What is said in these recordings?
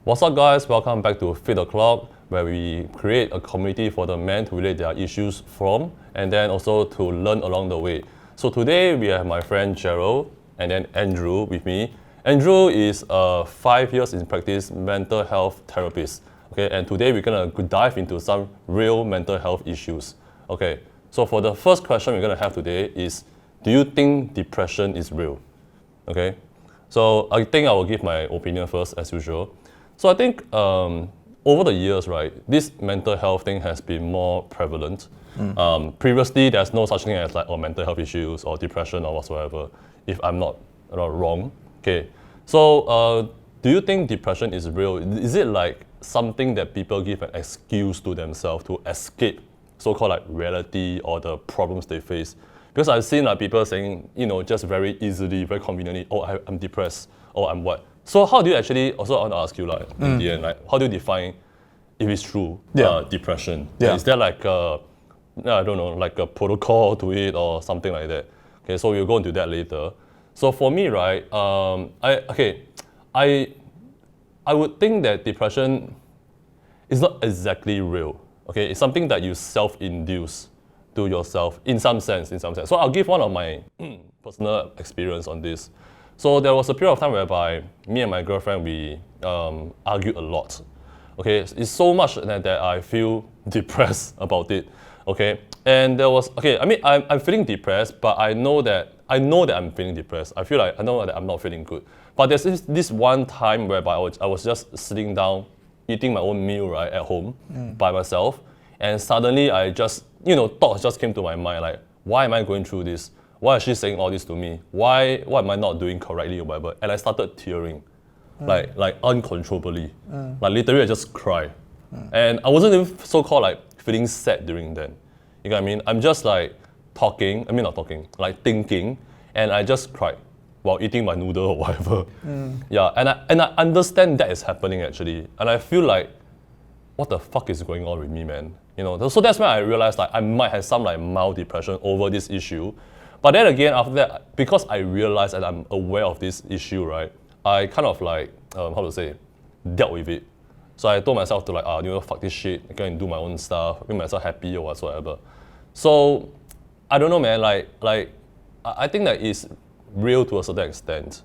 What's up, guys? Welcome back to Fit the Clock, where we create a community for the men to relate their issues from, and then also to learn along the way. So today we have my friend Gerald and then Andrew with me. Andrew is a 5 years in practice mental health therapist. Okay, and today we're gonna dive into some real mental health issues. Okay, so for the first question we're gonna have today is, do you think depression is real? Okay, so I think I will give my opinion first as usual. So I think over the years, right, this mental health thing has been more prevalent. Previously, there's no such thing as like mental health issues or depression or whatsoever, if I'm not wrong. Okay, so do you think depression is real? Is it like something that people give an excuse to themselves to escape so-called like reality or the problems they face? Because I've seen like people saying, just very easily, very conveniently, I'm depressed, or I'm what? So how do you actually, also I want to ask you like, in the end, like, how do you define if it's true, depression? Yeah. Is there like I don't know, like a protocol to it or something like that? Okay, so we'll go into that later. So for me, right, I would think that depression is not exactly real. Okay, it's something that you self-induce to yourself in some sense. So I'll give one of my personal experience on this. So there was a period of time whereby me and my girlfriend, we argued a lot. Okay, it's so much that I feel depressed about it. Okay, and there was, I'm feeling depressed, but I know that I'm feeling depressed. I know that I'm not feeling good. But there's this one time whereby I was just sitting down, eating my own meal, right, at home by myself, and suddenly I just, thoughts just came to my mind, like, why am I going through this? Why is she saying all this to me? What am I not doing correctly or whatever? And I started tearing, like uncontrollably. Like literally I just cried. And I wasn't even so-called like feeling sad during then. You know what I mean? I'm just like like thinking, and I just cried while eating my noodle or whatever. Yeah, and I understand that is happening actually. And I feel like, what the fuck is going on with me, man? So that's when I realized like I might have some like mild depression over this issue. But then again, after that, because I realized that I'm aware of this issue, right, I kind of like, dealt with it. So I told myself to like, fuck this shit, I can do my own stuff, make myself happy or whatsoever. So, I don't know, man, I think that it's real to a certain extent,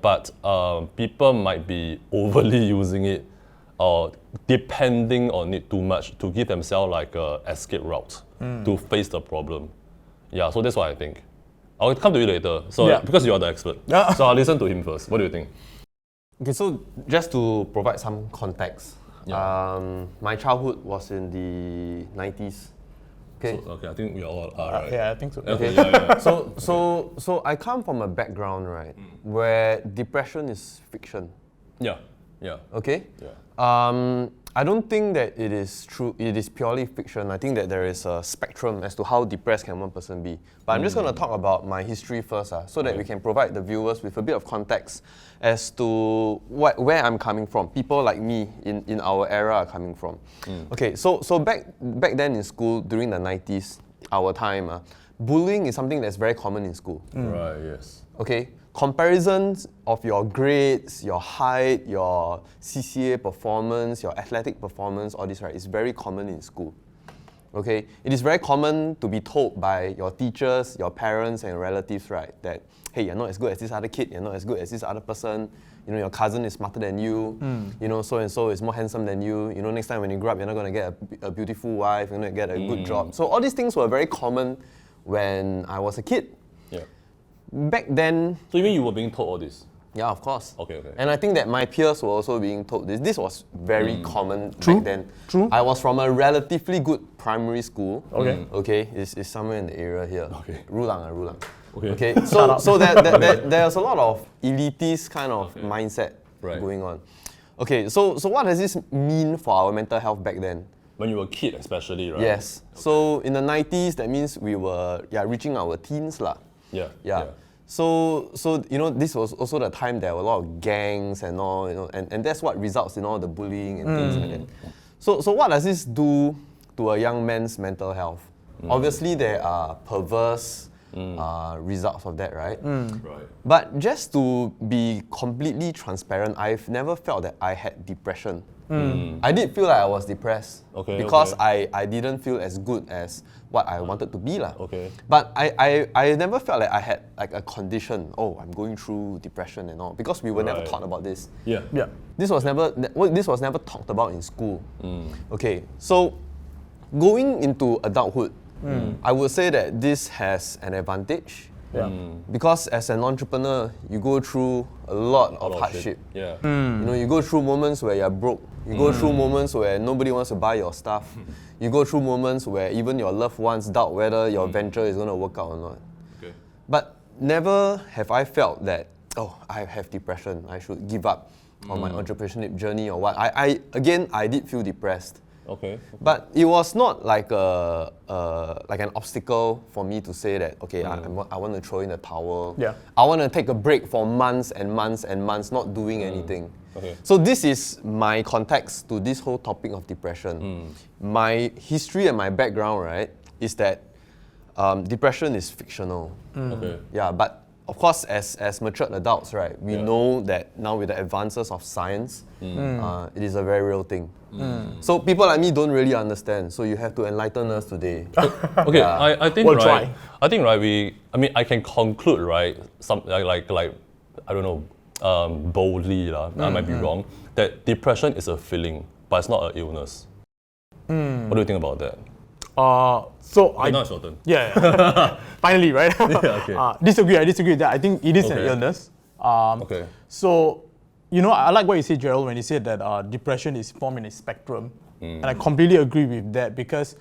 but people might be overly using it or depending on it too much to give themselves like a escape route to face the problem. Yeah, so that's what I think. I'll come to you later. So because you are the expert, so I'll listen to him first. What do you think? Okay, so just to provide some context, my childhood was in the 90s. Okay. So, I think we all are, right? Yeah, I think so. Okay. So I come from a background, right, where depression is fiction. Yeah. Okay. Yeah. I don't think that it is true. It is purely fiction. I think that there is a spectrum as to how depressed can one person be. But I'm just going to talk about my history first, so that we can provide the viewers with a bit of context as to where I'm coming from. People like me in our era are coming from. Okay, so back then in school during the 90s, our time, bullying is something that's very common in school. Right. Yes. Okay. Comparisons of your grades, your height, your CCA performance, your athletic performance, all this, right, is very common in school. Okay? It is very common to be told by your teachers, your parents, and relatives, right, that, hey, you're not as good as this other kid, you're not as good as this other person, your cousin is smarter than you, so-and-so is more handsome than you, next time when you grow up, you're not going to get a beautiful wife, you're going to get a good job. So all these things were very common when I was a kid. Back then... So you mean you were being told all this? Yeah, of course. Okay. And I think that my peers were also being told this. This was very common back then. True. I was from a relatively good primary school. Okay. Okay, it's somewhere in the area here. Okay. Rulang. Okay. So there's a lot of elitist kind of mindset going on. Okay, so what does this mean for our mental health back then? When you were a kid especially, right? Yes. Okay. So in the 90s, that means we were reaching our teens lah. Yeah. So this was also the time there were a lot of gangs and all, and that's what results in all the bullying and things like that. So what does this do to a young man's mental health? Obviously, there are perverse results of that, right? Right. But just to be completely transparent, I've never felt that I had depression. I did feel like I was depressed Okay, because okay. I didn't feel as good as what I wanted to be. Okay. But I never felt like I had like a condition, oh, I'm going through depression and all, because we were never Right. taught about this. Yeah. Yeah. This was never talked about in school. Okay, so going into adulthood, I would say that this has an advantage. Yeah. Because as an entrepreneur, you go through a lot of Lot of hardship. shit. Yeah. You know, you go through moments where you're broke. You go through moments where nobody wants to buy your stuff. You go through moments where even your loved ones doubt whether your venture is going to work out or not. Okay. But never have I felt that, oh, I have depression, I should give up on my entrepreneurship journey or what. I did feel depressed. Okay. But it was not like like an obstacle for me to say that, okay, I want to throw in the towel. Yeah. I want to take a break for months and months and months not doing anything. Okay. So this is my context to this whole topic of depression. My history and my background, right, is that depression is fictional. Okay. Yeah, but of course, as matured adults, right, we know that now with the advances of science, it is a very real thing. So people like me don't really understand. So you have to enlighten us today. Okay, I think We'll right. try. I think right. I can conclude right. Some like I don't know, boldly lah. I might be wrong. That depression is a feeling, but it's not an illness. What do you think about that? So Okay, now it's your turn. yeah. Finally, right? okay. Disagree. I disagree with that. I think it is an Okay. illness. Okay. So, I like what you said, Gerald, when you said that depression is formed in a spectrum. And I completely agree with that, because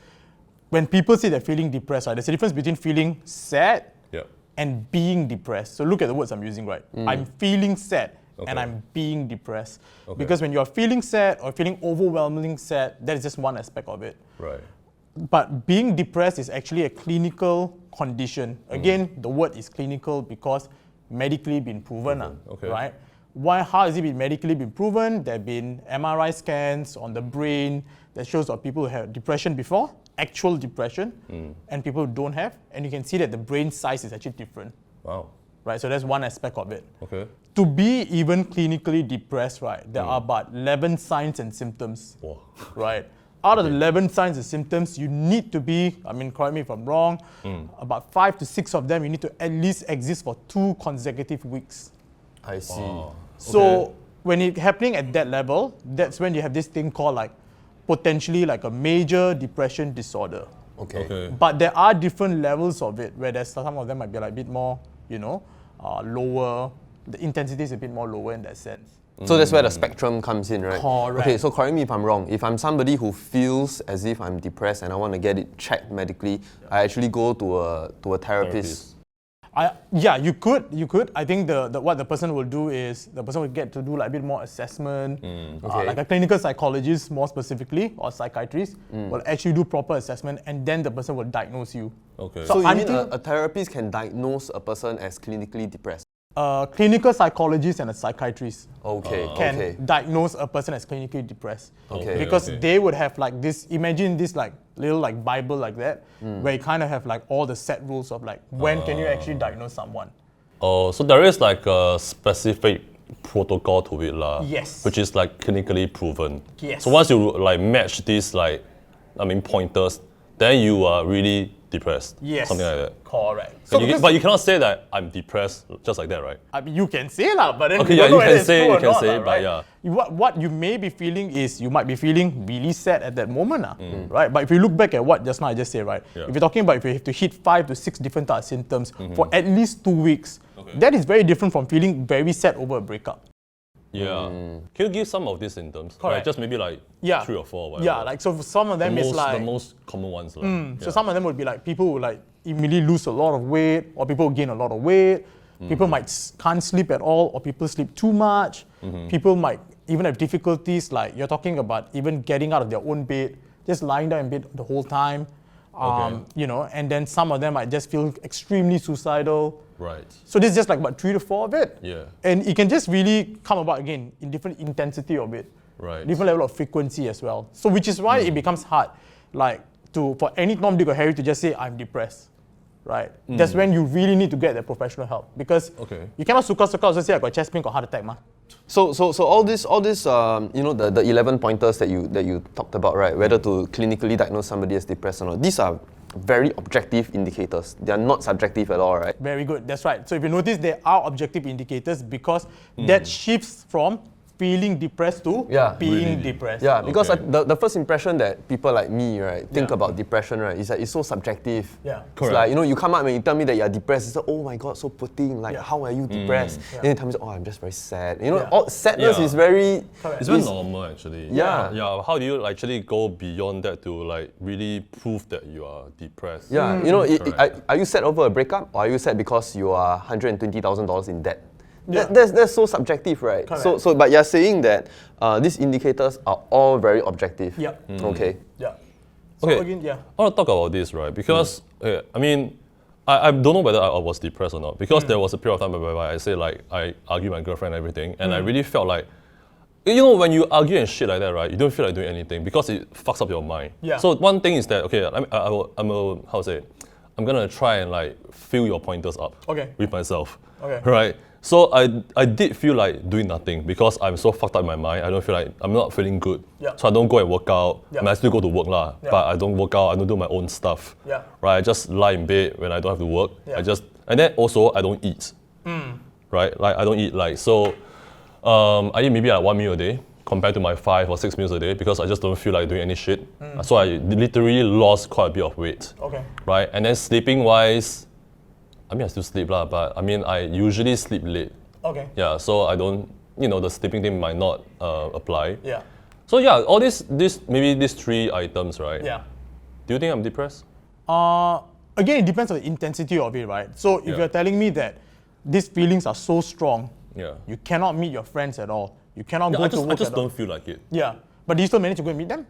when people say they're feeling depressed, right, there's a difference between feeling sad Yeah. and being depressed. So look at the words I'm using, right? I'm feeling sad and Okay. I'm being depressed. Okay. Because when you're feeling sad or feeling overwhelmingly sad, that is just one aspect of it. Right. But being depressed is actually a clinical condition. Again, the word is clinical because medically been proven, Okay. right? How has it been medically been proven? There have been MRI scans on the brain that shows that people who have depression before, actual depression, and people who don't have, and you can see that the brain size is actually different, Wow. right? So that's one aspect of it. Okay. To be even clinically depressed, right, there are about 11 signs and symptoms, Wow. right? Out of the 11 signs and symptoms, you need to be, correct me if I'm wrong, about 5 to 6 of them, you need to at least exist for 2 consecutive weeks. I see. Wow. So Okay. when it's happening at that level, that's when you have this thing called potentially a major depression disorder. Okay. Okay. But there are different levels of it, where there's some of them might be a bit more, lower. The intensity is a bit more lower in that sense. So that's where the spectrum comes in, right? Correct. Okay, so correct me if I'm wrong. If I'm somebody who feels as if I'm depressed and I want to get it checked medically, I actually go to a therapist. You could. I think what the person will do is the person will get to do a bit more assessment. Okay. Like a clinical psychologist, more specifically, or psychiatrist, will actually do proper assessment, and then the person will diagnose you. Okay. So you mean until- a therapist can diagnose a person as clinically depressed? A clinical psychologist and a psychiatrist Okay, can okay. diagnose a person as clinically depressed. Okay. Because okay. they would have this, imagine this little Bible like that, where you kind of have all the set rules of when can you actually diagnose someone. Oh, so there is a specific protocol to it lah. Yes. Which is clinically proven. Yes. So once you match these pointers, then you are really depressed. Yes. Something like that. Correct. But you cannot say that I'm depressed just like that, right? You can say that, but then Okay, you yeah, don't know you whether can it's say- true you or can not, say, lah, but right? yeah. What you may be feeling is you might be feeling really sad at that moment, right? But if you look back at what just now I just said, right? Yeah. If you're talking about if you have to hit 5 to 6 different types of symptoms for at least 2 weeks, Okay. that is very different from feeling very sad over a breakup. Yeah. Can you give some of these symptoms? Correct. Just maybe 3 or 4 or whatever. Yeah, so for some of them it's the most common ones. So some of them would be people who immediately lose a lot of weight, or people who gain a lot of weight. People might can't sleep at all, or people sleep too much. People might even have difficulties, you're talking about even getting out of their own bed, just lying down in bed the whole time. And then some of them might just feel extremely suicidal. Right. So this is just about 3 to 4 of it. Yeah. And it can just really come about again in different intensity of it. Right. Different level of frequency as well. So which is why it becomes hard, for any Tom, Dick or Harry to just say, I'm depressed. right? That's when you really need to get the professional help because Okay. you cannot suka just say I got chest pain, got heart attack, ma. So all this you know, the 11 pointers that you talked about, right? Whether to clinically diagnose somebody as depressed or not, these are very objective indicators. They are not subjective at all, right? Very good. That's right. So if you notice, there are objective indicators because that shifts from feeling depressed to being Really? depressed. Yeah, because Okay. the first impression that people like me, right, think about depression, right, is that it's so subjective. Yeah. It's Correct. like, you know, you come up and you tell me that you're depressed, it's like, oh my god, so poor thing, like, Yeah. how are you depressed? And you tell me, oh, I'm just very sad. You know, Yeah. all sadness Yeah. is very... Correct. It's very normal actually. Yeah. Yeah. How do you actually go beyond that to like really prove that you are depressed? Yeah, you know, Correct. are you sad over a breakup or are you sad because you are $120,000 in debt? Yeah. That's so subjective, right? Correct. So but you're saying that these indicators are all very objective. Yeah. Okay. Yeah. So Okay. again, yeah. I want to talk about this, right? Because I mean, I don't know whether I was depressed or not. Because there was a period of time whereby I say like I argued with my girlfriend and everything, and I really felt like, you know, when you argue and shit like that, right? You don't feel like doing anything because it fucks up your mind. Yeah. So one thing is that okay, how to say, I'm gonna try and like fill your pointers up. Okay. With myself. Okay. Right. So I did feel like doing nothing because I'm so fucked up in my mind. I don't feel like I'm not feeling good. Yeah. So I don't go and work out. Yeah. I mean, I still go to work lah, Yeah. but I don't work out. I don't do my own stuff. Yeah. Right. I just lie in bed when I don't have to work. Yeah. And then also I don't eat. Right. Like I don't eat like so. I eat maybe like 1 meal a day compared to my 5 or 6 meals a day because I just don't feel like doing any shit. So I literally lost quite a bit of weight. Okay. Right. And then sleeping wise, I mean I still sleep lah, but I mean I usually sleep late. Okay. Yeah, so I don't, you know, the sleeping thing might not apply. Yeah. So yeah, all maybe these 3 items, right? Yeah. Do you think I'm depressed? Again, it depends on the intensity of it, right? So if Yeah. you're telling me that these feelings are so strong, Yeah. you cannot meet your friends at all. You cannot Yeah, go I to just, work I just at all. don't feel like it. Yeah. But do you still manage to go and meet them?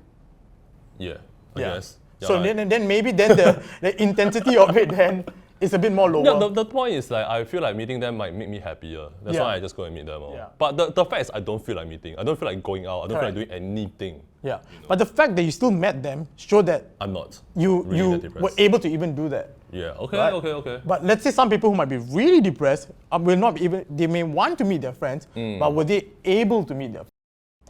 Yeah, I Yeah. guess. Yeah, So I- then maybe the intensity of it then is a bit more lower. yeah, the point is like I feel like meeting them might make me happier. That's Yeah. why I just go and meet them. Yeah. But the fact is I don't feel like meeting. I don't feel like going out. I don't feel like doing anything. Yeah. But the fact that you still met them show that I'm not. you really that depressed. were able to even do that. Yeah. Okay. Right? Okay. But let's say some people who might be really depressed will not be even. They may want to meet their friends, but were they able to meet their?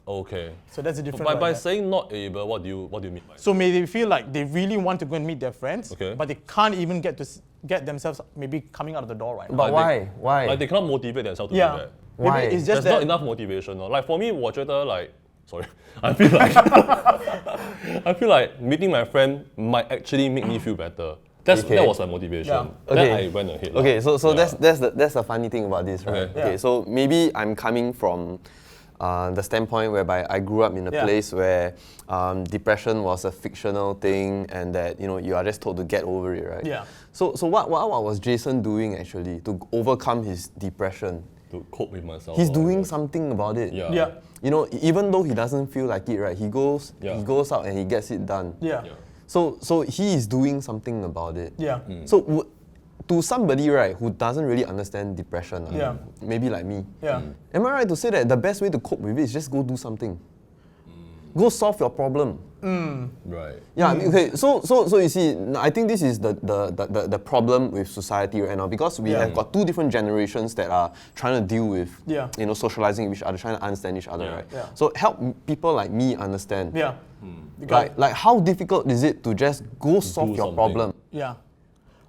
Okay. So that's a different. By right there. saying not able, what do you mean by? So may they feel like they really want to go and meet their friends, Okay. but they can't even get themselves maybe coming out of the door right now. But Like why? Like they cannot motivate themselves to Yeah. do that. Why? Maybe it's just There's not that. enough motivation. No? Like for me, 我觉得 like sorry, I feel like I feel like meeting my friend might actually make me feel better. Okay. That was my motivation. Yeah. Then I went ahead. Okay, so Yeah. that's the funny thing about this, right? Okay. Yeah. So maybe I'm coming from the standpoint whereby I grew up in a Yeah. place where depression was a fictional thing, and that you are just told to get over it, right? Yeah. So what was Jason doing actually to overcome his depression? to cope with myself. He's or doing whatever. something about it. Yeah. Yeah. Even though he doesn't feel like it, right? He goes out and he gets it done. Yeah. Yeah. So he is doing something about it. Yeah. So to somebody, right, who doesn't really understand depression, Yeah. maybe like me, Yeah. am I right to say that the best way to cope with it is just go do something? Go solve your problem. Right. Yeah, okay, so you see, I think this is the problem with society right now, because we have got 2 different generations that are trying to deal with, socializing with each other, trying to understand each other, Yeah. right? Yeah. So help people like me understand. Yeah. Because- Like how difficult is it to just go solve your something. problem? Yeah.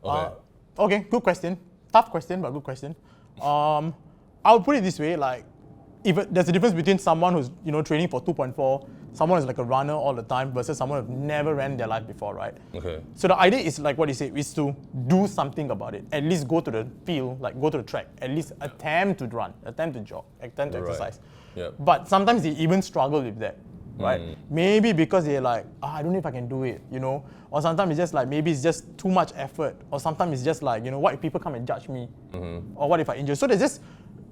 Okay. Okay, good question. Tough question, but good question. I'll put it this way, like, there's a difference between someone who's, training for 2.4, someone who's like a runner all the time versus someone who's never ran their life before, right? Okay. So the idea is like what you say, is to do something about it. At least go to the field, like go to the track, at least attempt to run, attempt to jog, attempt to Right. exercise. Yeah. But sometimes they even struggle with that, right? Maybe because they're like, I don't know if I can do it, Or sometimes it's just like, maybe it's just too much effort. Or sometimes it's just like, what if people come and judge me? Or what if I injure? So there's just,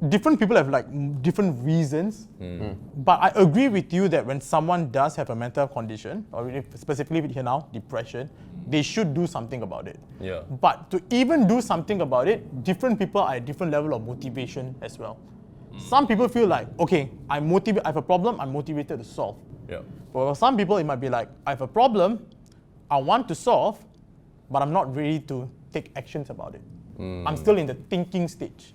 different people have like different reasons. But I agree with you that when someone does have a mental condition, or specifically here now, depression, they should do something about it. Yeah. But to even do something about it, different people are at different level of motivation as well. Some people feel like, okay, I have a problem, I'm motivated to solve. Yeah. But for some people, it might be like, I have a problem, I want to solve, but I'm not ready to take actions about it. I'm still in the thinking stage.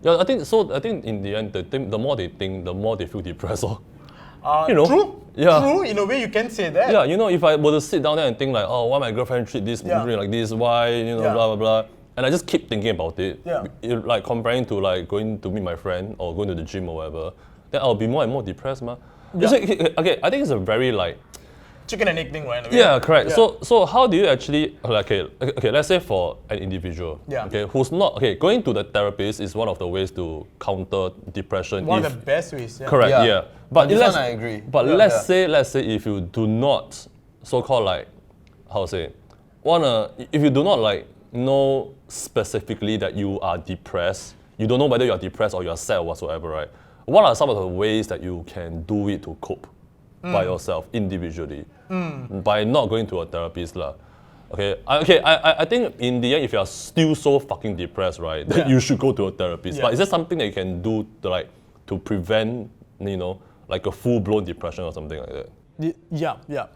Yeah, I think so. I think in the end, the more they think, the more they feel depressed. True. Yeah. True. In a way, you can say that. Yeah, if I were to sit down there and think like, oh, why my girlfriend treat this movie like this? Why, Yeah. blah blah blah, and I just keep thinking about it. Yeah. Like comparing to like going to meet my friend or going to the gym or whatever, then I'll be more and more depressed, ma. Yeah. Okay, I think it's a very like. Chicken and egg thing, right? in a way. Yeah, correct. Yeah. So how do you actually okay, let's say for an individual, Yeah. okay, who's not going to the therapist is one of the ways to counter depression. One of the best ways. Yeah. Correct, Yeah. yeah. But this let's- one I agree. But Yeah. let's say if you do not so-called like how to say if you do not like know specifically that you are depressed, you don't know whether you're depressed or you're sad or whatsoever, right? What are some of the ways that you can do it to cope by yourself individually? By not going to a therapist lah. I think in the end, if you are still so fucking depressed, right, then you should go to a therapist. Yeah. But is there something that you can do to prevent, like a full-blown depression or something like that? Yeah.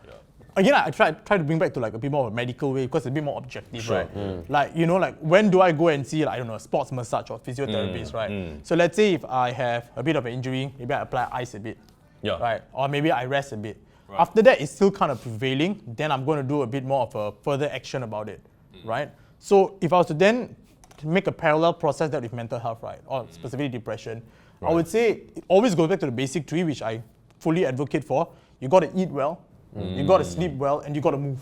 Again, I try to bring back to like a bit more of a medical way because it's a bit more objective, Sure. right? Like, like when do I go and see, like, I don't know, a sports massage or physiotherapist, right? So let's say if I have a bit of an injury, maybe I apply ice a bit, Yeah. right? Or maybe I rest a bit. After that, it's still kind of prevailing, then I'm going to do a bit more of a further action about it, right? So if I was to then make a parallel process that with mental health, right, or specifically depression, I would say it always goes back to the basic three, which I fully advocate for. You got to eat well, you got to sleep well, and you got to move.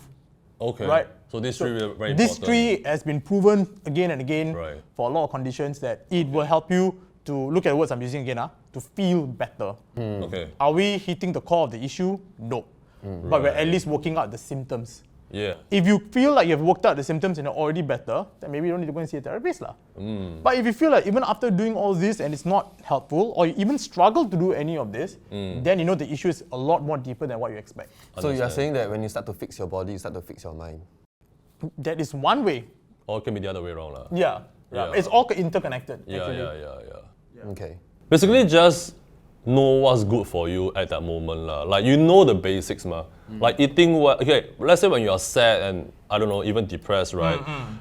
Okay. Right. So these three are very This important. three has been proven again and again Right. for a lot of conditions that it will help you to look at the words I'm using again, to feel better. Okay. Are we hitting the core of the issue? No. But we're at least working out the symptoms. Yeah. If you feel like you've worked out the symptoms and you're already better, then maybe you don't need to go and see a therapist. But if you feel like even after doing all this and it's not helpful, or you even struggle to do any of this, then the issue is a lot more deeper than what you expect. So you are Understand. saying that when you start to fix your body, you start to fix your mind. That is one way. Or it can be the other way around lah. Yeah. Yeah. It's all interconnected. Yeah, actually. yeah. Okay. Basically, just know what's good for you at that moment lah. Like you know the basics ma. Like eating well. Okay, let's say when you are sad and I don't know, even depressed, right?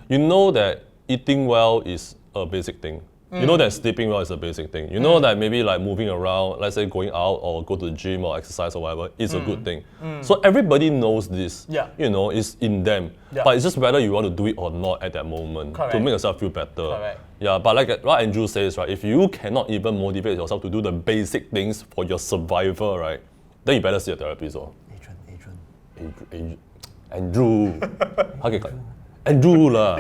You know that eating well is a basic thing. You know that sleeping well is a basic thing. You know that maybe like moving around, let's say going out or go to the gym or exercise or whatever, is a good thing. So everybody knows this. Yeah. It's in them. Yeah. But it's just whether you want to do it or not at that moment to Correct. make yourself feel better. Correct. Yeah, but like what Andrew says, right, if you cannot even motivate yourself to do the basic things for your survival, right, then you better see a therapist. Adrian. Andrew. Okay, Andrew lah.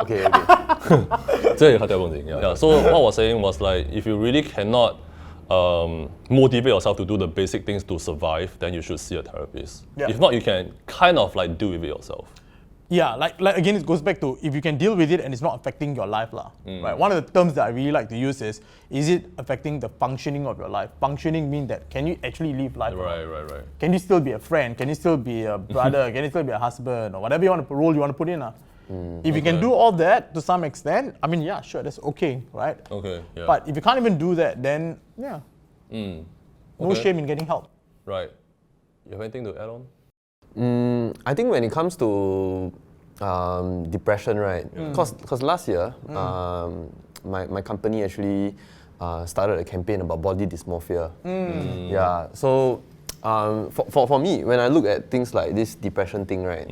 Okay. 这也客家风景. Yeah. So what I was saying was like, if you really cannot motivate yourself to do the basic things to survive, then you should see a therapist. Yeah. If not, you can kind of like deal with it yourself. Yeah, like again, it goes back to if you can deal with it and it's not affecting your life, right? One of the terms that I really like to use is it affecting the functioning of your life? Functioning means that can you actually live life? Right. Can you still be a friend? Can you still be a brother? Can you still be a role you want to put in? If you can do all that to some extent, I mean, yeah, sure, that's okay, right? Okay. Yeah. But if you can't even do that, then yeah, no Okay. shame in getting help. Right. You have anything to add on? I think when it comes to depression, right? Because last year, my company actually started a campaign about body dysmorphia. Yeah. So for me, when I look at things like this depression thing, right?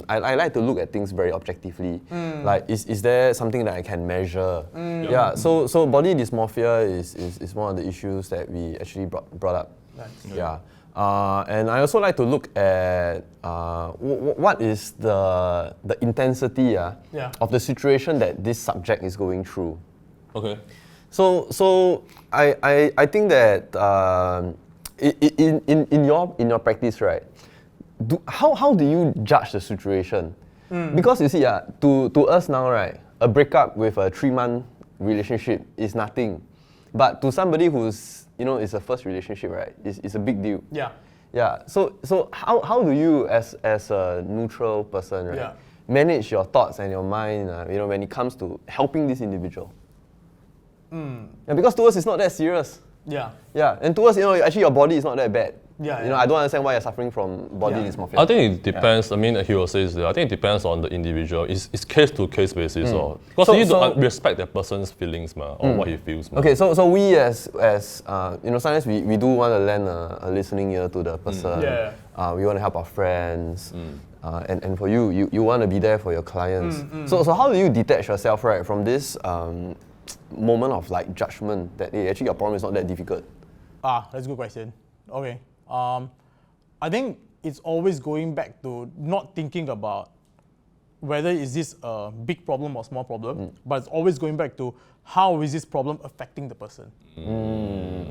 I like to look at things very objectively. Like, is there something that I can measure? Yeah. So body dysmorphia is one of the issues that we actually brought up. Nice. Yeah. And I also like to look at what is the intensity of the situation that this subject is going through. Okay. So I think that in your practice, right? How do you judge the situation? Because you see, to us now, right, a breakup with a 3-month relationship is nothing, but to somebody who's it's a first relationship, right? It's a big deal. Yeah. Yeah. So how do you as a neutral person, right, Yeah. manage your thoughts and your mind, when it comes to helping this individual? Yeah, because to us it's not that serious. Yeah. Yeah, and to us, actually your body is not that bad. Yeah, You know, yeah. I don't understand why you're suffering from body Yeah. dysmorphia. I think it depends. I mean, he will say, I think it depends on the individual. It's case to case basis, or because So- you need so- to respect that person's feelings, or what he feels. Okay, so we as you know, sometimes we do want to lend a listening ear to the person. Yeah. We want to help our friends. And for you want to be there for your clients. So how do you detach yourself, right, from this moment of like judgment that actually your problem is not that difficult? That's a good question. Okay. I think it's always going back to not thinking about whether is this a big problem or small problem, but it's always going back to how is this problem affecting the person.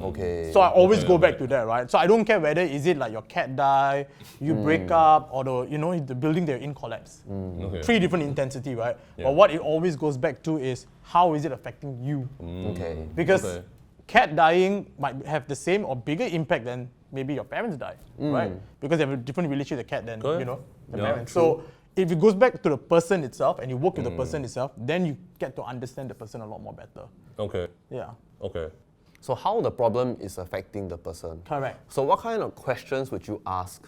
Okay. So I always go back to that, right? So I don't care whether is it like your cat die, you break up, or the building they're in collapse. Okay. 3 different intensity, right? Yeah. But what it always goes back to is how is it affecting you? Okay. Because Okay. cat dying might have the same or bigger impact than maybe your parents die, right? Because they have a different relationship with the cat than Correct. the Yeah, parents. true. So if it goes back to the person itself and you work with the person itself, then you get to understand the person a lot more better. Okay. Yeah. Okay. So how the problem is affecting the person? Correct. So what kind of questions would you ask?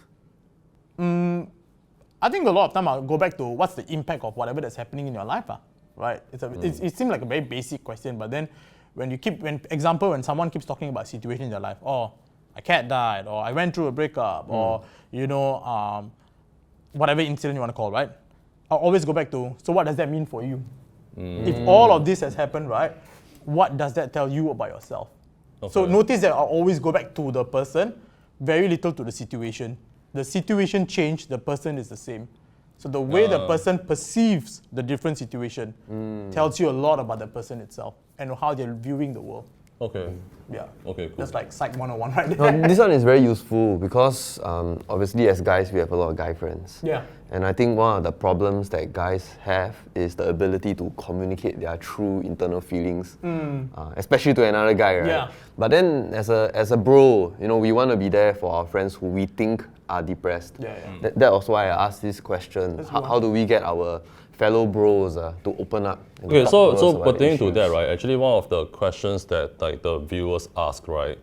I think a lot of time I'll go back to what's the impact of whatever that's happening in your life, right? It seems like a very basic question, but then when someone keeps talking about a situation in their life, oh, a cat died, or I went through a breakup, or whatever incident you want to call, right? I'll always go back to, so what does that mean for you? If all of this has happened, right, what does that tell you about yourself? So Okay. notice that I'll always go back to the person, very little to the situation. The situation changed, the person is the same. So the way the person perceives the different situation tells you a lot about the person itself and how they're viewing the world. Okay. Yeah. Okay, cool. That's like Psych 101 right there. No, this one is very useful because obviously as guys we have a lot of guy friends. Yeah. And I think one of the problems that guys have is the ability to communicate their true internal feelings, especially to another guy, right? Yeah. But then as a bro, we want to be there for our friends who we think are depressed. Yeah, yeah. That was why I asked this question. That's How, good. how do we get our fellow bros to open up? And Okay, talk so to us so about the pertaining to issues? that, right? Actually, one of the questions that like the viewers ask, right,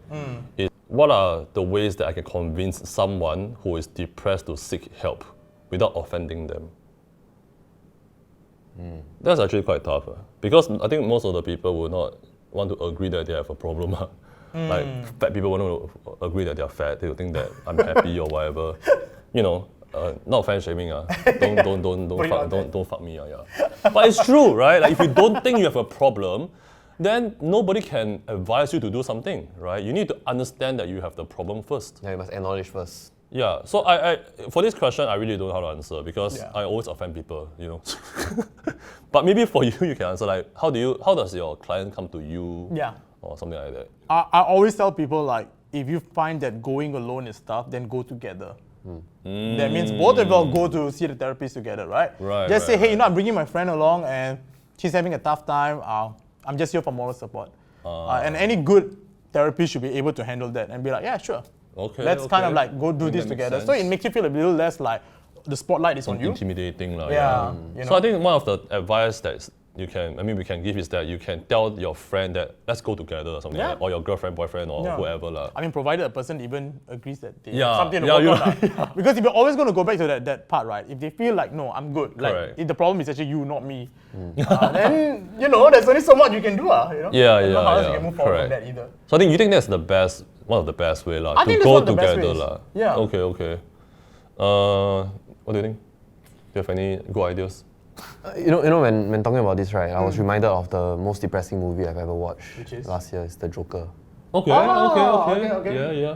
is what are the ways that I can convince someone who is depressed to seek help without offending them? That's actually quite tough, because I think most of the people will not want to agree that they have a problem. Like fat people won't agree that they are fat. They will think that I'm happy or whatever. Not fan shaming. Don't fuck me. Yeah. But it's true, right? Like if you don't think you have a problem, then nobody can advise you to do something, right? You need to understand that you have the problem first. Yeah, you must acknowledge first. Yeah. So I for this question I really don't know how to answer because Yeah. I always offend people, But maybe for you can answer like how does your client come to you? Yeah. Or something like that. I always tell people like, if you find that going alone is tough, then go together. That means both of you all go to see the therapist together, right? Right, Just say, right, hey, I'm bringing my friend along and she's having a tough time. I'm just here for moral support. And any good therapist should be able to handle that and be like, yeah, sure. Okay. Let's kind of like go do think this that makes together. So sense. it makes you feel a little less like the spotlight is on you. Intimidating. Yeah. So I think one of the advice that we can give is that you can tell your friend that let's go together or something Yeah. like that, or your girlfriend, boyfriend, or Yeah. whoever. Lah. I mean, provided a person even agrees that they Yeah, have something to yeah, work you- on. Because if you're always going to go back to that part, right? If they feel like, no, I'm good. Like, Correct. if the problem is actually you, not me, then, there's only so much you can do. Yeah, There's not how else yeah, you can move forward from correct. that either. So I think you think that's one of the best way lah, I to think that's go one of the best together ways. lah. Yeah. Okay. What do you think? Do you have any good ideas? When talking about this, right, I was reminded of the most depressing movie I've ever watched. Which is? Last year. It's The Joker. Okay. okay. Yeah.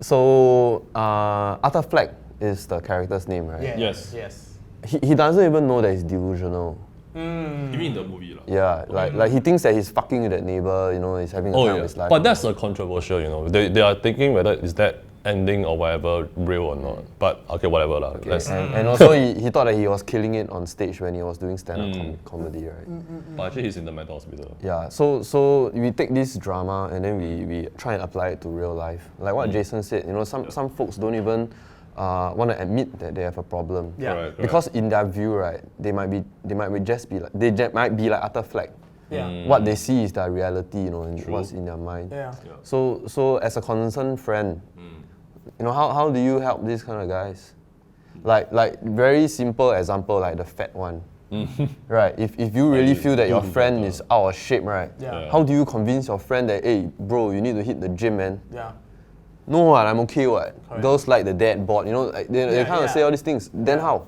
So Arthur Fleck is the character's name, right? Yeah. Yes. Yes. He doesn't even know that he's delusional. You mean the movie lah? Yeah, like he thinks that he's fucking with that neighbor, he's having the Oh time yeah. of his life. But that's a controversial. They are thinking whether is that ending or whatever real or not. But okay, whatever lah. Let's- and also he thought that he was killing it on stage when he was doing stand-up comedy, right? But actually he's in the mental hospital. Yeah, so we take this drama and then we try and apply it to real life. Like what Jason said, some folks don't even want to admit that they have a problem. Yeah. Correct. Because in their view, right, they might be like Arthur Fleck. Yeah. What they see is their reality, and what's in their mind. Yeah. So as a concerned friend, You know, how do you help these kind of guys? Like very simple example, like the fat one. Right, if you really feel that your friend is out of shape, right? Yeah. How do you convince your friend that, hey, bro, you need to hit the gym, man? Yeah. No, what, I'm okay, what? Correct. Girls like the dad bod, you know, like they kind of say all these things. Then how?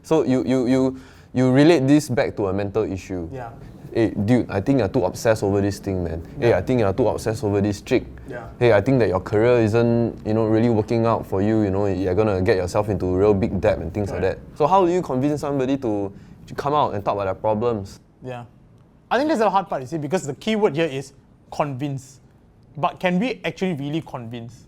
So you relate this back to a mental issue. Yeah. Hey, dude, I think you're too obsessed over this thing, man. Hey, I think you're too obsessed over this chick. Yeah. Hey, I think that your career isn't, really working out for you. You know, you're gonna get yourself into real big debt and things like that. So how do you convince somebody to come out and talk about their problems? Yeah. I think that's the hard part, you see, because the key word here is convince. But can we actually really convince?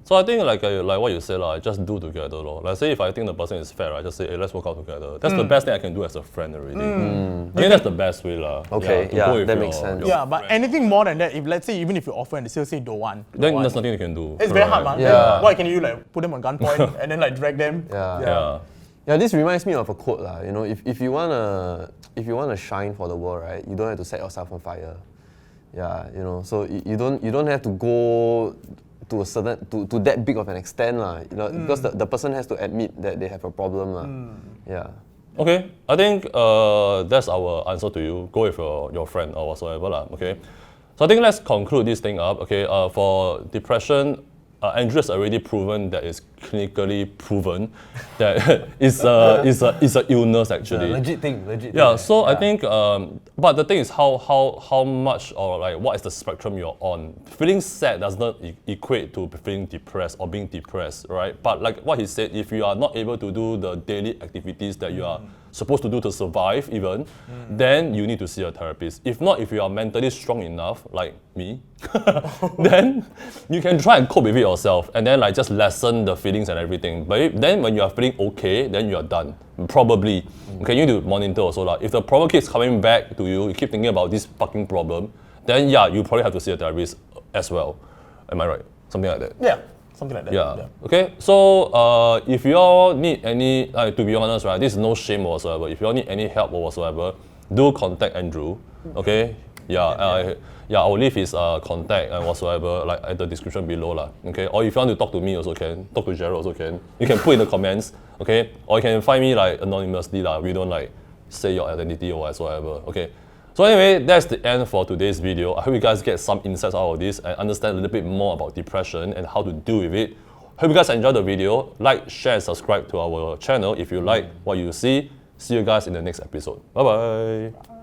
So I think like what you said, just do together. Like say if I think the person is fat, I just say, hey, let's work out together. That's the best thing I can do as a friend already. I think that's the best way. Okay, to yeah, go with that your- makes sense. your Yeah, but friend. anything more than that, if let's say even if you offer and they still say don't want. Then don't there's want. nothing you can do. It's very hard, man. Yeah. What can you do? Like put them on gunpoint and then like drag them? Yeah. Yeah, this reminds me of a quote, lah. You know, if you wanna shine for the world, right, you don't have to set yourself on fire. Yeah, so you don't have to go to a certain to that big of an extent, lah. Because the person has to admit that they have a problem, lah. Yeah. Okay, I think that's our answer to you. Go with your friend or whatsoever, okay? So I think let's conclude this thing up, okay? For depression, Andrew has already proven that it's clinically proven that it's a illness actually. Legit thing. Yeah, so I think, but the thing is how much or like what is the spectrum you're on? Feeling sad does not equate to feeling depressed or being depressed, right? But like what he said, if you are not able to do the daily activities that you are supposed to do to survive even, then you need to see a therapist. If not, if you are mentally strong enough, like me, then you can try and cope with it yourself and then like just lessen the feelings and everything. But then when you are feeling okay, then you are done. Probably. Okay, you need to monitor also. If the problem keeps coming back to you, you keep thinking about this fucking problem, then yeah, you probably have to see a therapist as well. Am I right? Something like that. Yeah. Something like that. Yeah. Okay. So if you all need any, to be honest, right, this is no shame whatsoever. If you all need any help or whatsoever, do contact Andrew. Okay. Yeah. I'll leave his contact and whatsoever like at the description below, lah. Okay. Or if you want to talk to me, also can. Talk to Gerald, also can. You can put in the comments. Okay. Or you can find me like anonymously, lah. We don't like say your identity or whatsoever. Okay. So anyway, that's the end for today's video. I hope you guys get some insights out of this and understand a little bit more about depression and how to deal with it. Hope you guys enjoyed the video. Like, share, and subscribe to our channel if you like what you see. See you guys in the next episode. Bye-bye.